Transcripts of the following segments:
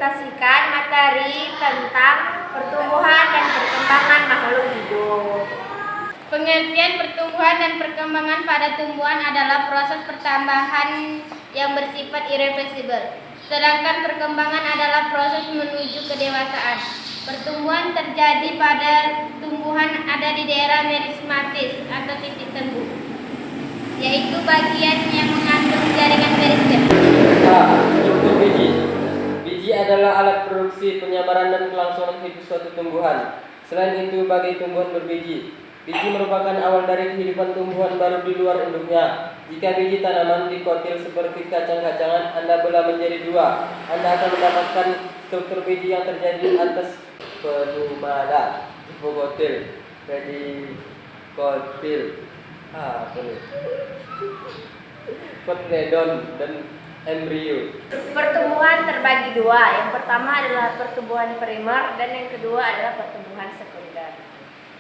mempresentasikan materi tentang pertumbuhan dan perkembangan makhluk hidup. Pengertian pertumbuhan dan perkembangan pada tumbuhan adalah proses pertambahan yang bersifat irreversibel, sedangkan perkembangan adalah proses menuju kedewasaan. Pertumbuhan terjadi pada tumbuhan ada di daerah merismatis atau titik tumbuh, yaitu bagian yang mengandung jaringan meristem. Struktur biji. Biji adalah alat produksi, penyabaran dan kelangsungan hidup suatu tumbuhan. Selain itu, bagi tumbuhan berbiji, biji merupakan awal dari kehidupan tumbuhan baru di luar induknya. Jika biji tanaman dikotil seperti kacang-kacangan Anda belah menjadi dua, Anda akan mendapatkan struktur biji yang terjadi atas penumada, hipokotil, pedikotil, kotledon, dan embrio. Pertumbuhan terbagi dua. Yang pertama adalah pertumbuhan primer dan yang kedua adalah pertumbuhan sekunder.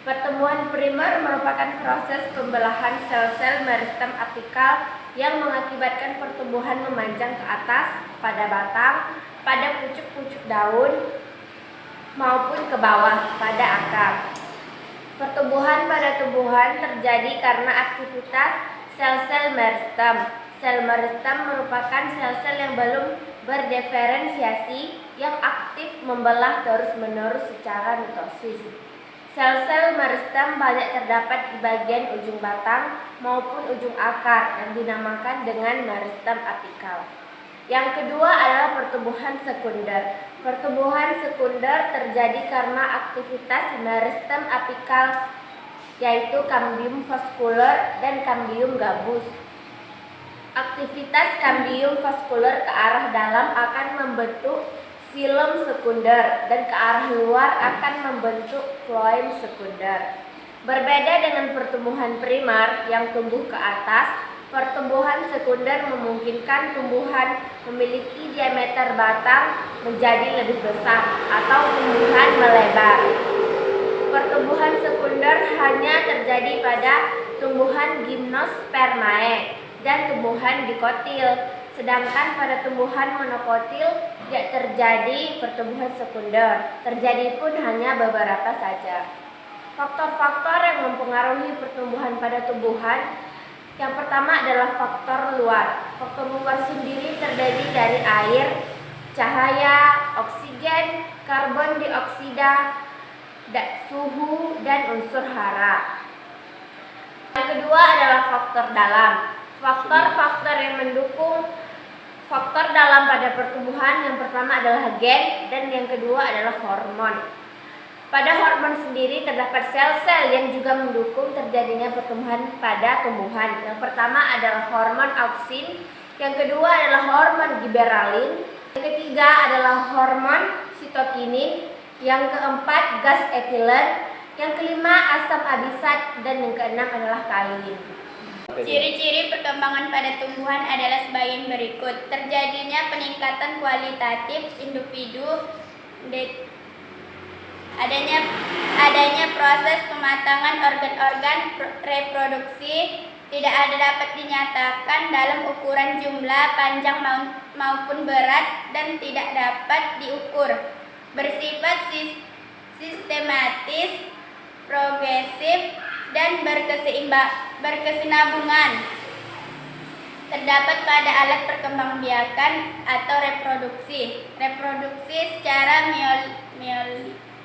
Pertumbuhan primer merupakan proses pembelahan sel-sel meristem apikal yang mengakibatkan pertumbuhan memanjang ke atas pada batang, pada pucuk-pucuk daun, maupun ke bawah pada akar. Pertumbuhan pada tumbuhan terjadi karena aktivitas sel-sel meristem. Sel meristem merupakan sel-sel yang belum berdiferensiasi yang aktif membelah terus-menerus secara mitosis. Sel-sel meristem banyak terdapat di bagian ujung batang maupun ujung akar yang dinamakan dengan meristem apikal. Yang kedua adalah pertumbuhan sekunder. Pertumbuhan sekunder terjadi karena aktivitas meristem apikal, yaitu cambium vascular dan cambium gabus. Aktivitas cambium vascular ke arah dalam akan membentuk xilem sekunder dan ke arah luar akan membentuk floem sekunder. Berbeda dengan pertumbuhan primer yang tumbuh ke atas, pertumbuhan sekunder memungkinkan tumbuhan memiliki diameter batang menjadi lebih besar atau tumbuhan melebar. Pertumbuhan sekunder hanya terjadi pada tumbuhan gimnospermae dan tumbuhan dikotil, sedangkan pada tumbuhan monokotil tidak terjadi pertumbuhan sekunder. Terjadi pun hanya beberapa saja. Faktor-faktor yang mempengaruhi pertumbuhan pada tumbuhan, yang pertama adalah faktor luar. Faktor luar sendiri terdiri dari air, cahaya, oksigen, karbon dioksida, suhu, dan unsur hara. Yang kedua adalah faktor dalam. Faktor-faktor yang mendukung faktor dalam pada pertumbuhan, yang pertama adalah gen dan yang kedua adalah hormon. Pada hormon sendiri terdapat sel-sel yang juga mendukung terjadinya pertumbuhan pada tumbuhan. Yang pertama adalah hormon auksin, yang kedua adalah hormon giberalin, yang ketiga adalah hormon sitokinin, yang keempat gas etilen, yang kelima asam abisat, dan yang keenam adalah kaolin. Ciri-ciri perkembangan pada tumbuhan adalah sebagai berikut. Terjadinya peningkatan kualitatif individu, adanya proses pematangan organ-organ reproduksi, tidak ada dapat dinyatakan dalam ukuran jumlah, panjang maupun berat, dan tidak dapat diukur. Bersifat sistematis, progresif, dan berkesinambungan. Terdapat pada alat perkembangbiakan atau reproduksi. Reproduksi secara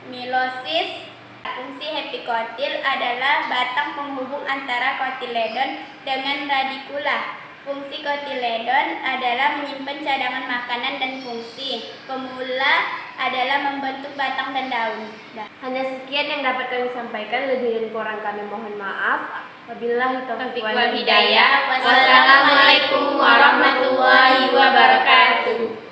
meiosis. Fungsi hepikotil adalah batang penghubung antara kotiledon dengan radikula. Fungsi kotiledon adalah menyimpan cadangan makanan dan fungsi pemula adalah membentuk batang dan daun. Hanya sekian yang dapat kami sampaikan, lebih dan kurang kami mohon maaf. Wabillahi taufiq wal hidayah. Wassalamualaikum warahmatullahi wabarakatuh.